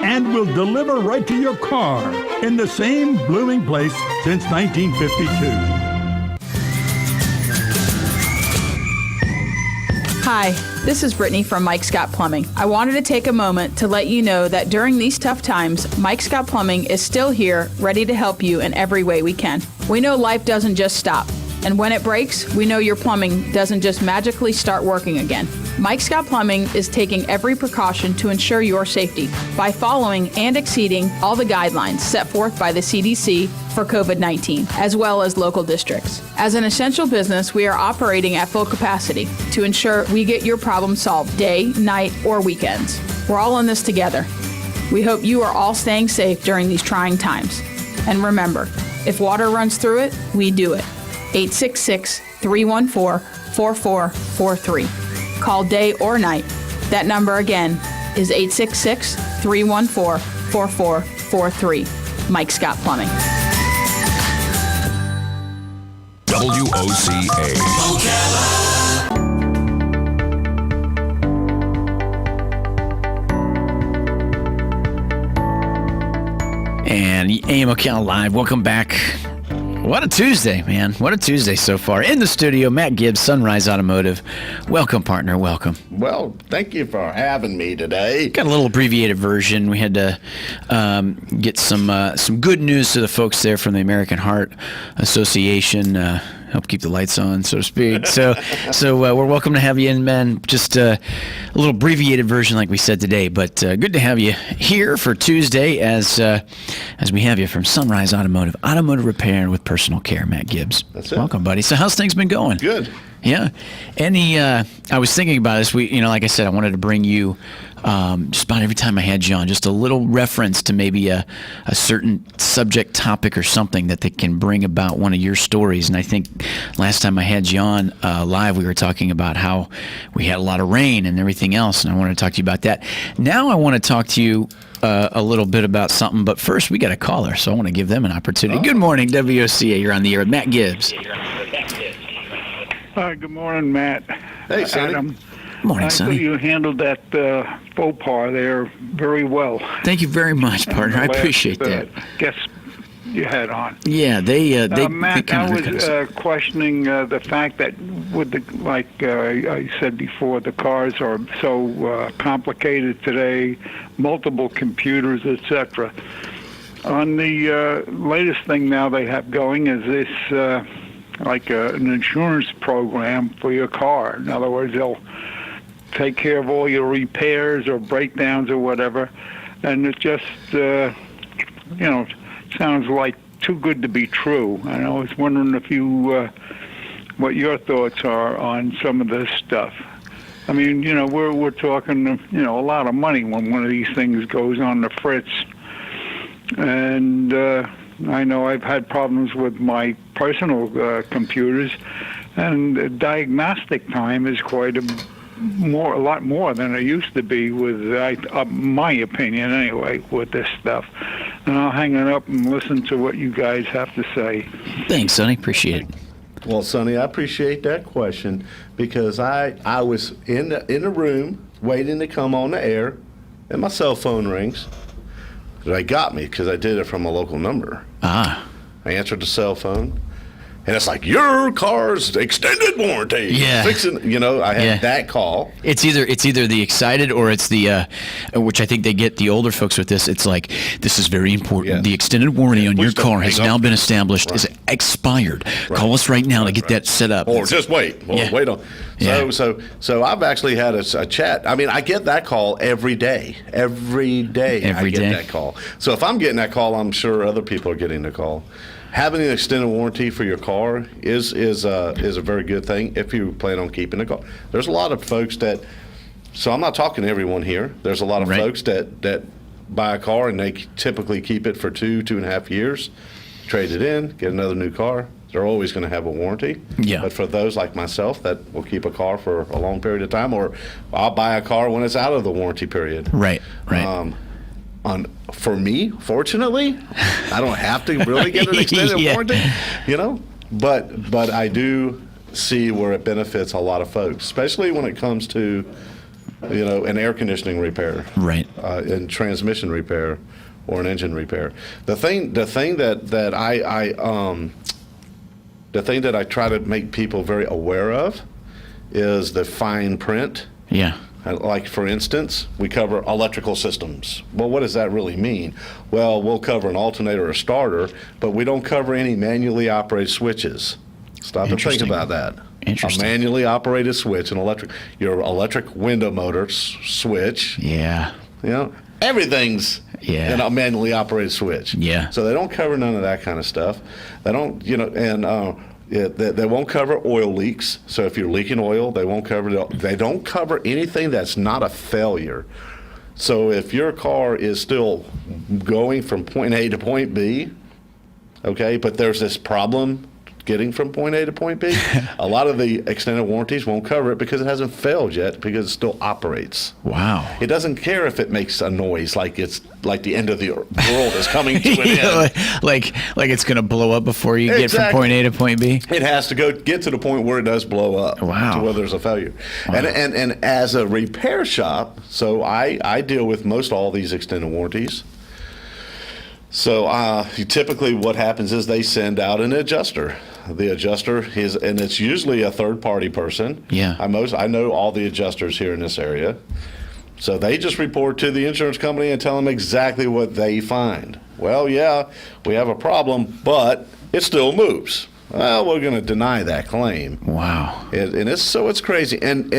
and will deliver right to your car in the same blooming place since 1952. Hi, this is Brittany from Mike Scott Plumbing. I wanted to take a moment to let you know that during these tough times, Mike Scott Plumbing is still here, ready to help you in every way we can. We know life doesn't just stop, and when it breaks, we know your plumbing doesn't just magically start working again. Mike Scott Plumbing is taking every precaution to ensure your safety by following and exceeding all the guidelines set forth by the CDC for COVID-19, as well as local districts. As an essential business, we are operating at full capacity to ensure we get your problem solved day, night, or weekends. We're all in this together. We hope you are all staying safe during these trying times. And remember, if water runs through it, we do it. 866-314-4443. Call day or night. That number again is 866-314-4443. Mike Scott Plumbing. WOCA. Ocala. And AM Ocala Live, welcome back. What a Tuesday, man. What a Tuesday so far. In the studio, Matt Gibbs, Sonrise Automotive. Welcome, partner. Welcome. Well, thank you for having me today. Got a little abbreviated version. We had to get some good news to the folks there from the American Heart Association. Help keep the lights on, so to speak. So we're welcome to have you in, man. Just a little abbreviated version, like we said today. But good to have you here for Tuesday, as we have you from Sonrise Automotive, automotive repair with personal care. Matt Gibbs. That's it. Welcome, buddy. So how's things been going? Good. Yeah. I was thinking about this. Like I said, I wanted to bring you just about every time I had you on, just a little reference to maybe a certain subject topic or something that they can bring about one of your stories. And I think last time I had you on live, we were talking about how we had a lot of rain and everything else, and I wanted to talk to you about that. Now I want to talk to you a little bit about something, but first we got a caller, so I want to give them an opportunity. Good morning, WOCA. You're on the air with Matt Gibbs. Hi, good morning, Matt. Hey, Sonny. Adam. Morning, I Sonny. thought you handled that faux pas there very well. Thank you very much, partner. I appreciate that. Guess you had on. Yeah, they Matt, kind I of was questioning the fact that with I said before, the cars are so complicated today, multiple computers, etc. On the latest thing now they have going is this an insurance program for your car. In other words, they'll take care of all your repairs or breakdowns or whatever, and it just sounds like too good to be true. And I was wondering if you what your thoughts are on some of this stuff. I mean, we're talking a lot of money when one of these things goes on the fritz, and I know I've had problems with my personal computers, and the diagnostic time is quite a lot more than it used to be with, my opinion anyway, with this stuff. And I'll hang it up and listen to what you guys have to say. Thanks, Sonny. Appreciate it. Well, Sonny, I appreciate that question because I was in the room waiting to come on the air, and my cell phone rings. They got me because I did it from a local number. Ah. I answered the cell phone, and it's like, your car's extended warranty. Yeah. Fixing, I had that call. It's either the excited or it's the, which I think they get the older folks with this. It's like, this is very important. Yeah. The extended warranty on your car has hang now up. been established, Right. is expired. Right. Call us right now to get that set up. Or just wait. Wait on. So I've actually had a chat. I mean, I get that call every day. Every day I get that call. So if I'm getting that call, I'm sure other people are getting the call. Having an extended warranty for your car is a very good thing if you plan on keeping the car. There's a lot of folks that, so I'm not talking to everyone here. There's a lot of folks that buy a car and they typically keep it for 2.5 years, trade it in, get another new car. They're always going to have a warranty. Yeah. But for those like myself that will keep a car for a long period of time, or I'll buy a car when it's out of the warranty period. Right. For me, fortunately, I don't have to really get an extended warranty, But I do see where it benefits a lot of folks, especially when it comes to an air conditioning repair, right, and transmission repair, or an engine repair. The thing that I try to make people very aware of is the fine print. Yeah. Like, for instance, we cover electrical systems. Well, what does that really mean? Well, we'll cover an alternator or starter, but we don't cover any manually operated switches. Stop and think about that. Interesting. A manually operated switch, your electric window motor switch. Yeah. Everything's in a manually operated switch. Yeah. So they don't cover none of that kind of stuff. They don't, they won't cover oil leaks. So if you're leaking oil, they won't cover they don't cover anything that's not a failure. So if your car is still going from point A to point B, okay, but there's this problem getting from point A to point B, a lot of the extended warranties won't cover it because it hasn't failed yet, because it still operates. Wow. It doesn't care if it makes a noise like it's like the end of the world is coming to an end. like it's going to blow up before you get from point A to point B? It has to get to the point where it does blow up. Wow. To where there's a failure. Wow. And as a repair shop, so I deal with most all these extended warranties. So typically what happens is they send out an adjuster. The adjuster and it's usually a third-party person. Yeah. I know all the adjusters here in this area. So they just report to the insurance company and tell them exactly what they find. Well, yeah, we have a problem, but it still moves. Well, we're going to deny that claim. Wow. And it's crazy. And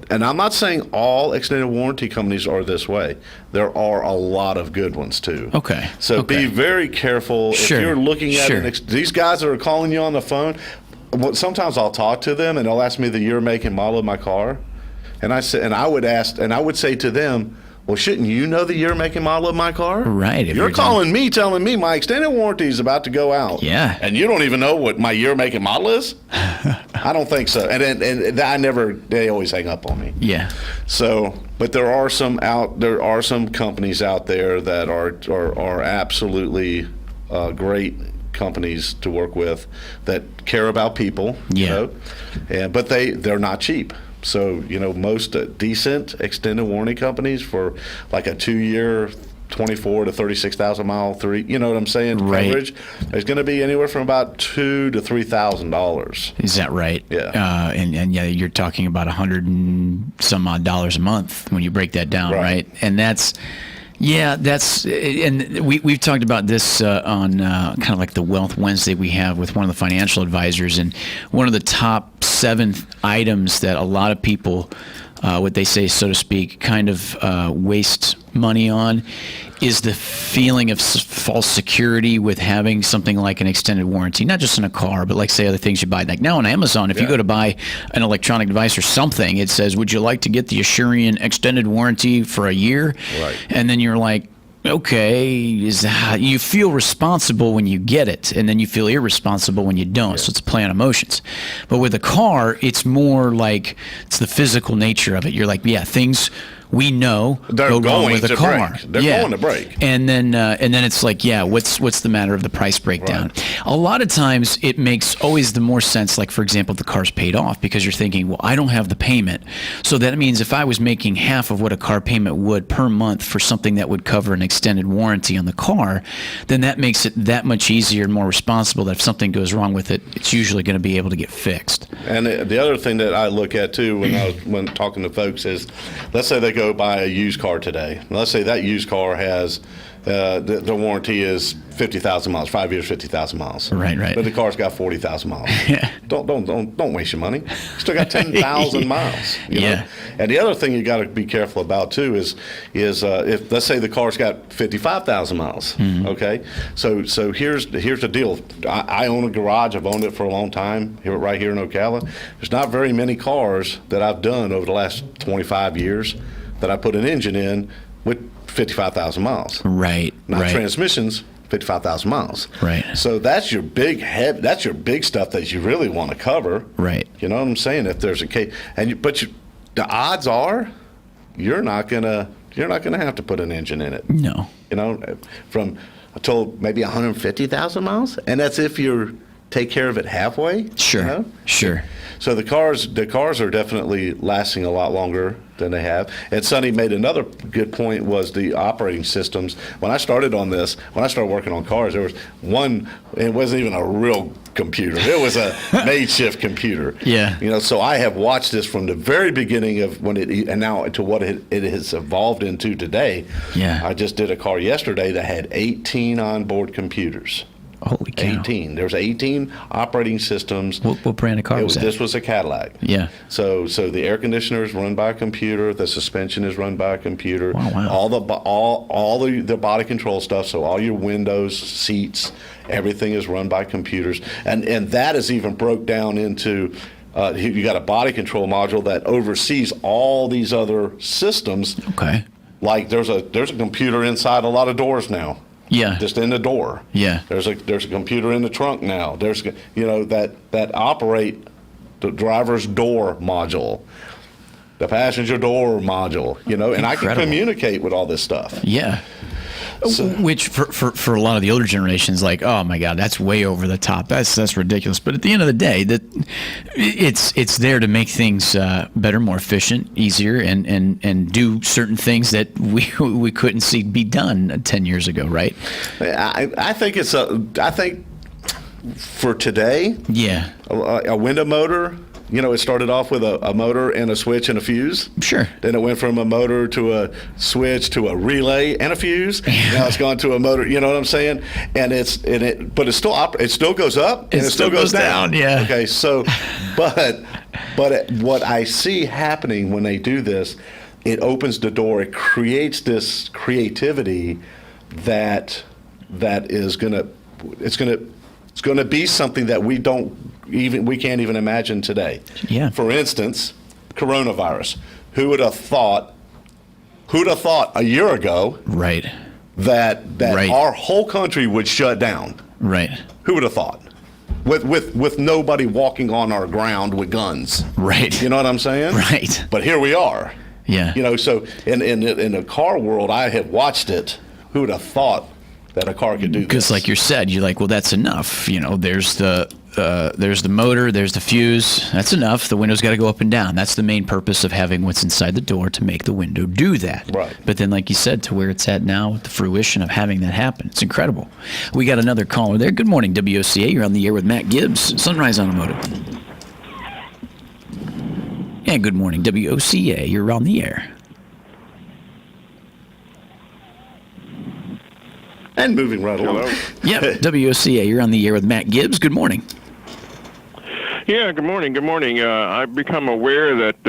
I'm not saying all extended warranty companies are this way. There are a lot of good ones too. Okay. So be very careful. Sure. If you're looking at these guys that are calling you on the phone, sometimes I'll talk to them and they'll ask me the year, make, and model of my car. And I would say to them, well, shouldn't you know the year, make, and model of my car? Right. You're calling me, telling me my extended warranty is about to go out. Yeah. And you don't even know what my year, make, and model is? I don't think so. And they always hang up on me. Yeah. So, but there are some companies out there that are absolutely great companies to work with that care about people. Yeah. But they're not cheap. So, most decent extended warranty companies for like a 2-year, 24 to 36,000 mile, you know what I'm saying? Right. Coverage is going to be anywhere from about $2,000 to $3,000. Is that right? Yeah. And you're talking about $100 and some odd dollars a month when you break that down, right? And we've talked about this on kind of like the Wealth Wednesday we have with one of the financial advisors, and one of the top 7 items that a lot of people, what they say, so to speak, kind of waste money on is the feeling of false security with having something like an extended warranty, not just in a car, but like, say, other things you buy. Like now on Amazon, if you go to buy an electronic device or something, it says, would you like to get the Assurion extended warranty for a year? Right. And then you're like, okay, you feel responsible when you get it, and then you feel irresponsible when you don't. So it's a play on emotions. But with a car, it's more like it's the physical nature of it. You're like, things we know go wrong with a car. They're going to break. And then it's like, what's the matter of the price breakdown? Right. A lot of times it makes always the more sense, like, for example, if the car's paid off, because you're thinking, well, I don't have the payment. So that means if I was making half of what a car payment would per month for something that would cover an extended warranty on the car, then that makes it that much easier and more responsible that if something goes wrong with it, it's usually going to be able to get fixed. And the other thing that I look at too when talking to folks is, let's say they go buy a used car today. Let's say that used car has the warranty is 50,000 miles, 5 years, 50,000 miles. Right. But the car's got 40,000 miles. Don't waste your money. You still got 10,000 miles. You know? And the other thing you got to be careful about too is if, let's say, the car's got 55,000 miles. Mm-hmm. Okay, so here's the deal. I own a garage. I've owned it for a long time right here in Ocala. There's not very many cars that I've done over the last 25 years that I put an engine in with 55,000 miles. Right. Not transmissions, 55,000 miles. Right. So that's your big stuff that you really want to cover. Right. You know what I'm saying? If there's a case, the odds are you're not gonna have to put an engine in it. No. From I told maybe 150,000 miles, and that's if you're take care of it halfway. Sure, you know? sure. So the cars are definitely lasting a lot longer than they have. And Sonny made another good point, was the operating systems. When I started working on cars, there was one, it wasn't even a real computer. It was a makeshift computer. Yeah. You know, so I have watched this from the very beginning of when and now to what it has evolved into today. Yeah. I just did a car yesterday that had 18 onboard computers. Holy cow. 18. There's 18 operating systems. What brand of car was that? This was a Cadillac. Yeah. So the air conditioner is run by a computer. The suspension is run by a computer. Wow. All the body control stuff. So all your windows, seats, everything is run by computers. And that is even broke down into. You got a body control module that oversees all these other systems. Okay. Like there's a computer inside a lot of doors now. Yeah. Just in the door. Yeah. There's a computer in the trunk now. There's that operate the driver's door module, the passenger door module. And Incredible. I can communicate with all this stuff. Yeah. So, which for a lot of the older generations, like, oh my God, that's way over the top. That's ridiculous. But at the end of the day, that it's there to make things better, more efficient, easier, and do certain things that we couldn't see be done 10 years ago, right? I think I think for today, yeah, a window motor. It started off with a motor and a switch and a fuse. Sure. Then it went from a motor to a switch to a relay and a fuse. Now it's gone to a motor. You know what I'm saying? But it still goes up and it still goes down. Yeah. Okay. So, but what I see happening when they do this, it opens the door. It creates this creativity that is gonna be something that we can't even imagine today. Yeah. For instance, coronavirus. Who would have thought a year ago right that right. our whole country would shut down? Right. Who would have thought? With nobody walking on our ground with guns. Right. You know what I'm saying? Right. But here we are. Yeah. So in the car world, I have watched it. Who would have thought that a car could do this? Because like you said, you're like, well, that's enough. There's the motor, there's the fuse. That's enough. The window's got to go up and down. That's the main purpose of having what's inside the door, to make the window do that. Right. But then, like you said, to where it's at now, with the fruition of having that happen, it's incredible. We got another caller there. Good morning, WOCA. You're on the air with Matt Gibbs, Sonrise Automotive. And good morning, WOCA. You're on the air. And moving right along. Yep, WOCA. You're on the air with Matt Gibbs. Good morning. Yeah, good morning. Good morning. I've become aware that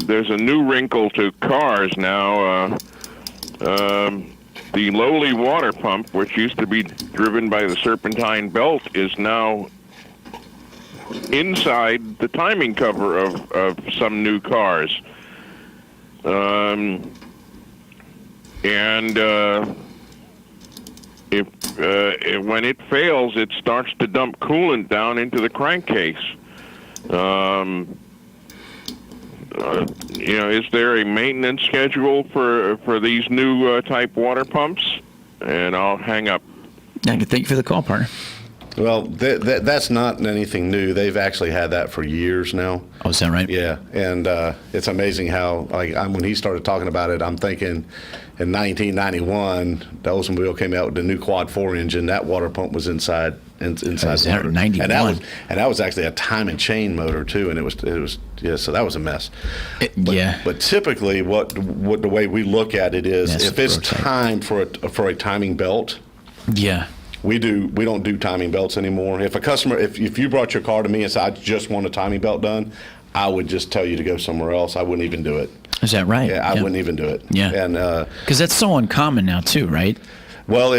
there's a new wrinkle to cars now. The lowly water pump, which used to be driven by the serpentine belt, is now inside the timing cover of some new cars. And when it fails, it starts to dump coolant down into the crankcase. Is there a maintenance schedule for these new type water pumps? And I'll hang up. Thank you for the call, partner. Well, that's not anything new. They've actually had that for years now. Oh, is that right? Yeah, and it's amazing how, when he started talking about it, I'm thinking in 1991, the Oldsmobile came out with the new Quad 4 engine. That water pump was inside the motor. 91. And that was actually a time and chain motor too, and it was so that was a mess. But typically, what the way we look at it is, if it's time for a timing belt. Yeah. We don't do timing belts anymore. If a customer, if you brought your car to me and said, I just want a timing belt done, I would just tell you to go somewhere else. I wouldn't even do it. Is that right? Yeah, I wouldn't even do it. Yeah. And because that's so uncommon now too, right? Well,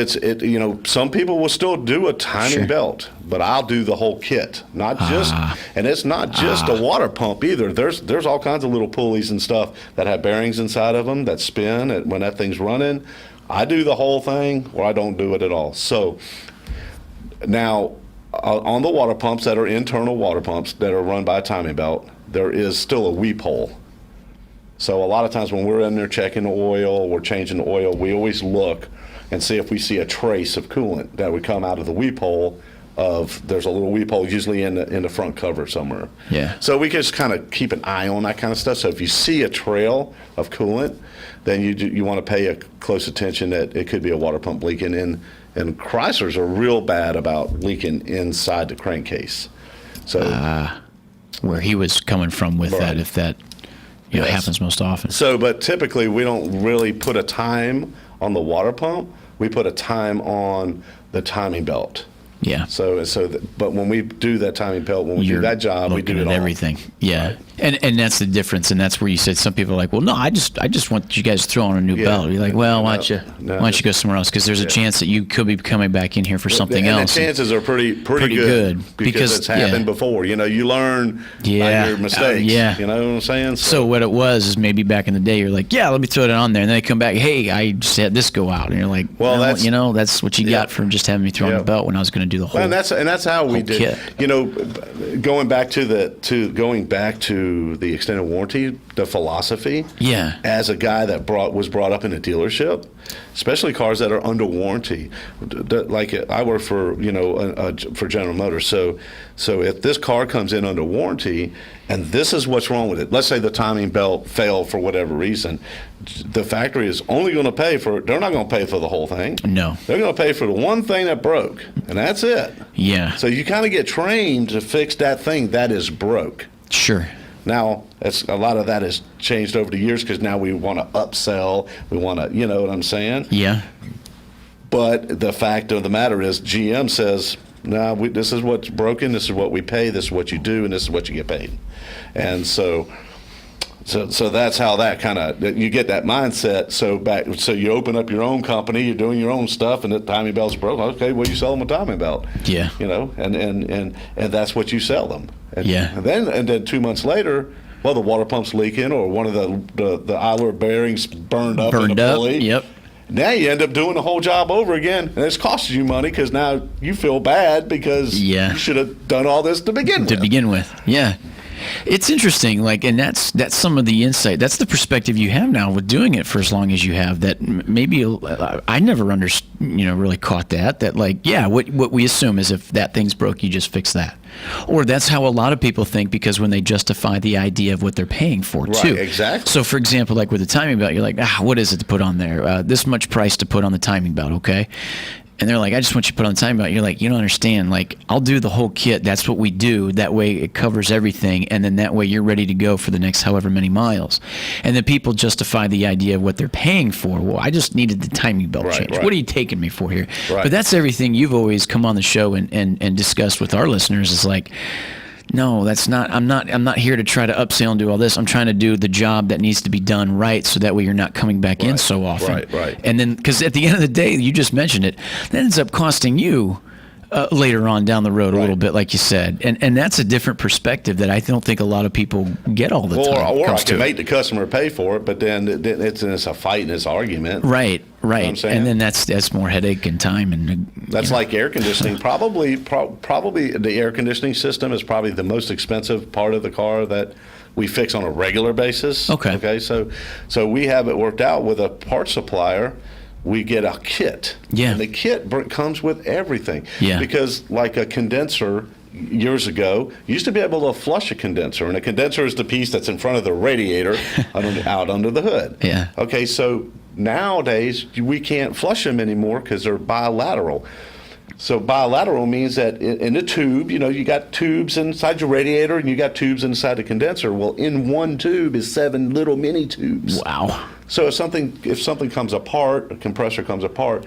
some people will still do a timing belt, but I'll do the whole kit, not just, and it's not just a water pump either. There's all kinds of little pulleys and stuff that have bearings inside of them that spin when that thing's running. I do the whole thing, or I don't do it at all. So now, on the water pumps that are internal water pumps that are run by a timing belt, there is still a weep hole. So a lot of times when we're in there checking the oil, we're changing the oil, we always look and see if we see a trace of coolant that would come out of the weep hole. There's a little weep hole usually in the front cover somewhere. Yeah. So we can just kind of keep an eye on that kind of stuff. So if you see a trail of coolant, then you want to pay a close attention that it could be a water pump leaking. And Chryslers are real bad about leaking inside the crankcase. So where he was coming from with that, if that happens most often. So, but typically we don't really put a time on the water pump. We put a time on the timing belt. Yeah. But when we do that timing belt, when we do that job, we do it all. Everything. Yeah. Right. And that's the difference, and that's where you said some people are like, well, no, I just want you guys to throw on a new belt. You're like, well, why don't you go somewhere else? Because there's a chance that you could be coming back in here for something else. The chances are pretty good because it's happened before. You learn by your mistakes. You know what I'm saying? So what it was is maybe back in the day, you're like, yeah, let me throw it on there, and then they come back, hey, I just had this go out, and you're like, well, that's what you got from just having me throw on the belt when I was going to do the whole. And that's how we did. Kit. Going back to the extended warranty, the philosophy. Yeah. As a guy that was brought up in a dealership, especially cars that are under warranty, like I work for for General Motors. So if this car comes in under warranty, and this is what's wrong with it. Let's say the timing belt failed for whatever reason. The factory is only going to pay for it. They're not going to pay for the whole thing. No. They're going to pay for the one thing that broke, and that's it. Yeah. So you kind of get trained to fix that thing that is broke. Sure. Now, a lot of that has changed over the years because now we want to upsell. We want to, you know what I'm saying? Yeah. But the fact of the matter is GM says, no, this is what's broken, this is what we pay, this is what you do, and this is what you get paid. And so that's how that kind of, you get that mindset. So you open up your own company, you're doing your own stuff, and the timing belt's broke. Okay, well, you sell them a timing belt. Yeah. And that's what you sell them. And, yeah. And then 2 months later, well, the water pump's leaking, or one of the idler bearings burned up in the pulley. Yep. Now you end up doing the whole job over again, and it's costing you money because now you feel bad because you should have done all this to begin with. Yeah. It's interesting, and that's some of the insight. That's the perspective you have now with doing it for as long as you have. That maybe I never really caught that. That what we assume is if that thing's broke, you just fix that, or that's how a lot of people think because when they justify the idea of what they're paying for too. Right, exactly. So, for example, like with the timing belt, you're like, what is it to put on there? This much price to put on the timing belt, okay? And they're like, I just want you to put on the timing belt. You're like, you don't understand. I'll do the whole kit. That's what we do. That way it covers everything. And then that way you're ready to go for the next however many miles. And then people justify the idea of what they're paying for. Well, I just needed the timing belt change. Right. What are you taking me for here? Right. But that's everything you've always come on the show and discussed with our listeners is like, no, that's not. I'm not here to try to upsell and do all this. I'm trying to do the job that needs to be done right, so that way you're not coming back in so often. Right. And then, because at the end of the day, you just mentioned it, that ends up costing you later on down the road a little bit, like you said. And that's a different perspective that I don't think a lot of people get all the time. Or I can make the customer pay for it, but then it's a fight and it's an argument. Right. You know what I'm saying? And then that's more headache and time. And that's like air conditioning. Probably the air conditioning system is probably the most expensive part of the car that we fix on a regular basis. Okay. So we have it worked out with a parts supplier. We get a kit. Yeah. And the kit comes with everything. Yeah. Because like a condenser years ago, you used to be able to flush a condenser, and a condenser is the piece that's in front of the radiator out under the hood. Yeah. Okay, so nowadays we can't flush them anymore because they're bilateral. So bilateral means that in a tube, you got tubes inside your radiator and you got tubes inside the condenser. Well, in one tube is 7 little mini tubes. Wow. So if something comes apart, a compressor comes apart,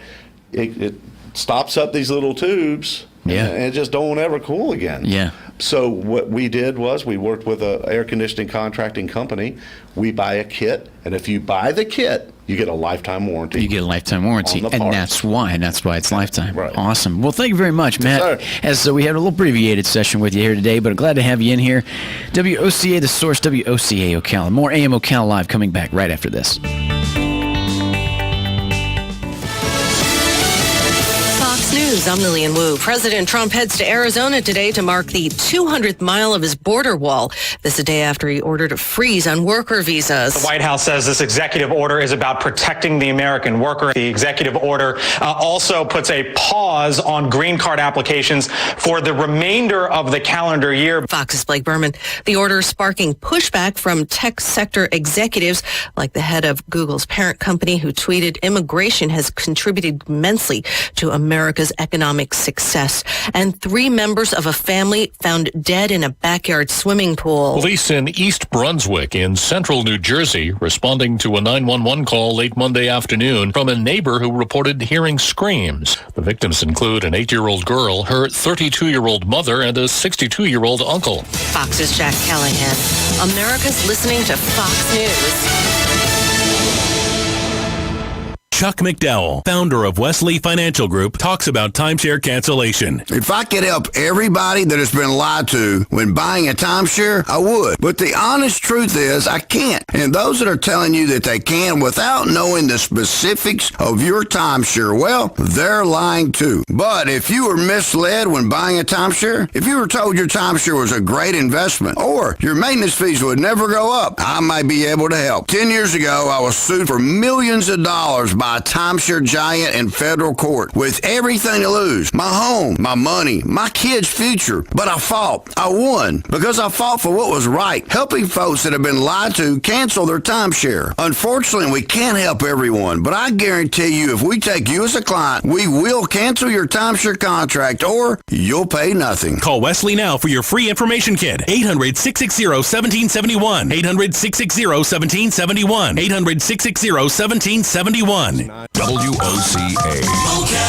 it stops up these little tubes. Yeah. And it just don't ever cool again. Yeah. So what we did was we worked with an air conditioning contracting company. We buy a kit, and if you buy the kit, you get a lifetime warranty. You get a lifetime warranty, and that's why it's lifetime. Right. Awesome. Well, thank you very much, Matt. Yes, As we had a little abbreviated session with you here today, but I'm glad to have you in here. WOCA, the source, WOCA Ocala. More AM Ocala Live coming back right after this. Fox News News, I'm Lillian Wu. President Trump heads to Arizona today to mark the 200th mile of his border wall. This a day after he ordered a freeze on worker visas. The White House says this executive order is about protecting the American worker. The executive order also puts a pause on green card applications for the remainder of the calendar year. Fox's Blake Berman. The order sparking pushback from tech sector executives like the head of Google's parent company, who tweeted, "Immigration has contributed immensely to America's economic success." And 3 members of a family found dead in a backyard swimming pool. Police in East Brunswick in central New Jersey responding to a 911 call late Monday afternoon from a neighbor who reported hearing screams. The victims include an 8-year-old girl, her 32-year-old mother, and a 62-year-old uncle. Fox's Jack Callahan. America's listening to Fox News. Chuck McDowell, founder of Wesley Financial Group, talks about timeshare cancellation. If I could help everybody that has been lied to when buying a timeshare, I would. But the honest truth is, I can't. And those that are telling you that they can without knowing the specifics of your timeshare, well, they're lying too. But if you were misled when buying a timeshare, if you were told your timeshare was a great investment, or your maintenance fees would never go up, I might be able to help. 10 years ago, I was sued for millions of dollars by a timeshare giant in federal court with everything to lose. My home, my money, my kids' future. But I fought. I won because I fought for what was right, helping folks that have been lied to cancel their timeshare. Unfortunately, we can't help everyone, but I guarantee you if we take you as a client, we will cancel your timeshare contract or you'll pay nothing. Call Wesley now for your free information kit. 800-660-1771. 800-660-1771. 800-660-1771. WOCA.